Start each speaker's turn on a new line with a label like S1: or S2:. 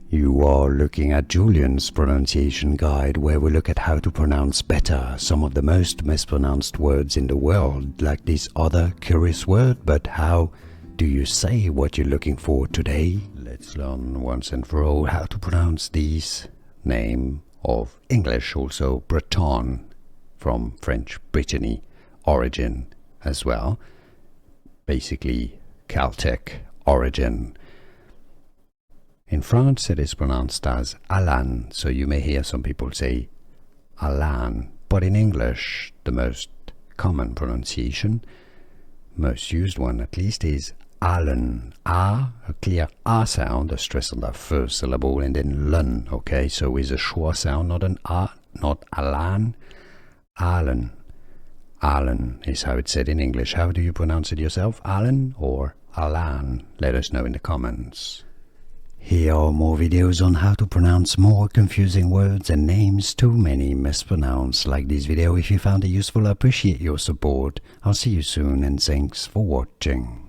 S1: You are looking at Julian's pronunciation guide, where we look at how to pronounce better some of the most mispronounced words in the world, like this other curious word. But how do you say what you're looking for today? Let's learn once and for all how to pronounce this name of English, also Breton, from French Brittany origin as well, basically Celtic origin. In France it is pronounced as Alan, so you may hear some people say Alan, but in English the most common pronunciation, most used one at least, is Alan. A clear A sound, a stress on the first syllable, and then lun, okay, so with a schwa sound, not an A, not Alan, Alan. Alan is how it's said in English. How do you pronounce it yourself? Alan or Alan? Let us know in the comments. Here are more videos on how to pronounce more confusing words and names too many mispronounced. Like this video if you found it useful. I appreciate your support. I'll see you soon and thanks for watching.